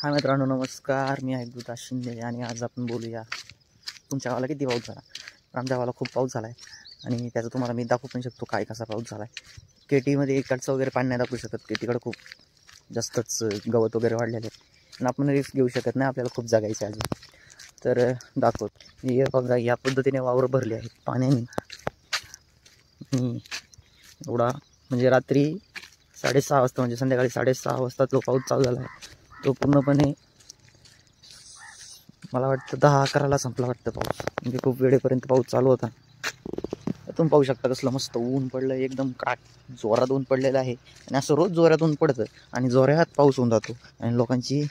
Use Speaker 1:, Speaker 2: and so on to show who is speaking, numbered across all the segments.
Speaker 1: हाय मित्रांनो, नमस्कार. मी आहे दूता शिंदे आणि आज आपण बोलूया तुमच्या गावाला किती पाऊस झाला. आमच्या गावाला खूप पाऊस झाला आहे आणि त्याचं तुम्हाला मी दाखवू पण शकतो काय कसा पाऊस झाला आहे. केटीमध्ये इकडचं वगैरे पाणी नाही दाखवू शकत, केटीकडे खूप जास्तच गवत वगैरे वाढलेले आहे आणि आपण रिस्क घेऊ शकत नाही, आपल्याला खूप जगायचं आहे अजून. तर दाखवत हे बघा, या पद्धतीने वावर भरले आहेत पाण्याने. एवढा म्हणजे रात्री 6:30 वाजता, म्हणजे संध्याकाळी 6:30 वाजता जो पाऊस चालू झाला आहे तो पूर्णपणे मला वाटतं 10-11ला संपला वाटतं पाऊस. म्हणजे खूप वेळेपर्यंत पाऊस चालू होता. तुम्ही पाहू शकता कसलं मस्त ऊन पडलं, एकदम जोरात ऊन पडलेलं आहे. आणि असं रोज जोरात ऊन पडतं आणि जोरात पाऊस होऊन जातो आणि लोकांची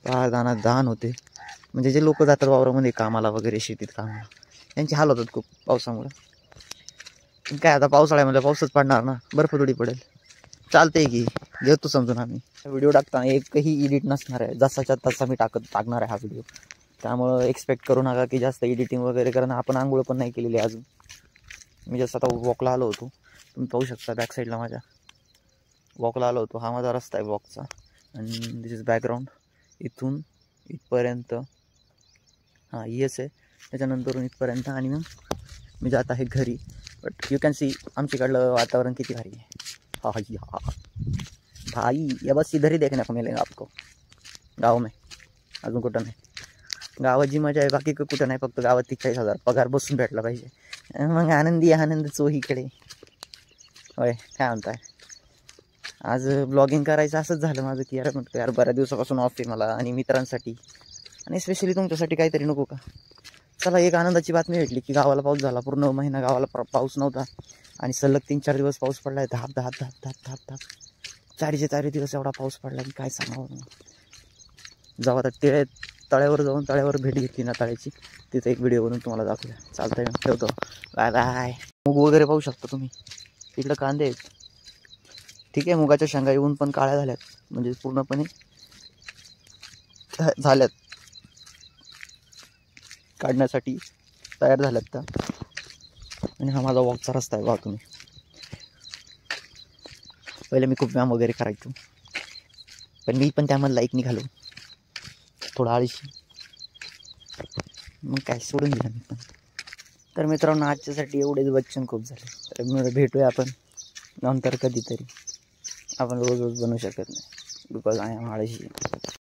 Speaker 1: दान होते. म्हणजे जे लोक जातात वावरामध्ये कामाला वगैरे, शेतीत कामाला, त्यांचे हाल होतात खूप पावसामुळे. काय आता पावसाळ्यामध्ये पाऊसच पडणार ना, बर्फ थोडी पडेल. चालतंय की, घेतो समजून. आम्ही व्हिडिओ टाकताना एकही एडिट नसणार आहे, जसाच्या तसा मी टाकणार आहे हा व्हिडिओ. त्यामुळं एक्सपेक्ट करू नका की जास्त एडिटिंग वगैरे, कारण आपण आंघोळ पण नाही केलेली अजून. मी जसं आता वॉकला आलो होतो, तुम्ही पाहू शकता बॅक साईडला माझ्या वॉकला आलो होतो. हा माझा रस्ता आहे वॉकचा आणि दिस इज बॅकग्राऊंड. इथून इथपर्यंत हां येस आहे, त्याच्यानंतरून इथपर्यंत आणि मग मी जात आहे घरी. बट यू कॅन सी आमच्याकडलं वातावरण किती भारी आहे. हाँ भाई, ये बस इधर ही देखने को मिलेगा आपको गाव में. अजून कुठं नाही. गावात जी मजा आहे बाकी कुठं नाही, फक्त गावात 43,000 पगार बसून भेटला पाहिजे, मग आनंद चोहीकडे. होय, काय म्हणताय. आज ब्लॉगिंग करायचं असंच झालं माझं की यार म्हटलं यार बऱ्याच दिवसापासून ऑफ आहे मला आणि मित्रांसाठी आणि स्पेशली तुमच्यासाठी काहीतरी नको का. चला, एक आनंदाची बातमी भेटली की गावाला पाऊस झाला. पूर्ण महिना गावाला पाऊस नव्हता आणि सलग 3-4 दिवस पाऊस पडला आहे. धाप 4 दिवस एवढा पाऊस पडला की काय सांगावं. जेव्हा आता तळ्यावर जाऊन तळ्यावर भेट घेतली ना तळ्याची, तिथं एक व्हिडिओ बनवून तुम्हाला दाखवूया. चालतंय, ठेवतो. Bye bye. मूग वगैरे पाहू शकता तुम्ही, इकडं कांदे आहेत. ठीक आहे, मुगाच्या शेंगा येऊन पण काळ्या झाल्यात, म्हणजे पूर्णपणे झाल्यात, काढण्यासाठी तयार झाल्यात त्या. आणि हा माझा वॉकचा रस्ता आहे. बघा तुम्ही, पहिले मी खूप व्यायाम वगैरे करायचो, पण मी पण त्यामधला एक निघालो, थोडा आळशी. मग काय सोडून दिलं मी पण. तर मित्रांनो, आजच्यासाठी एवढेच वचन खूप झाले. तर भेटूया आपण नंतर कधीतरी. आपण रोज बनवू शकत नाही, बिकॉज आय एम आळशी.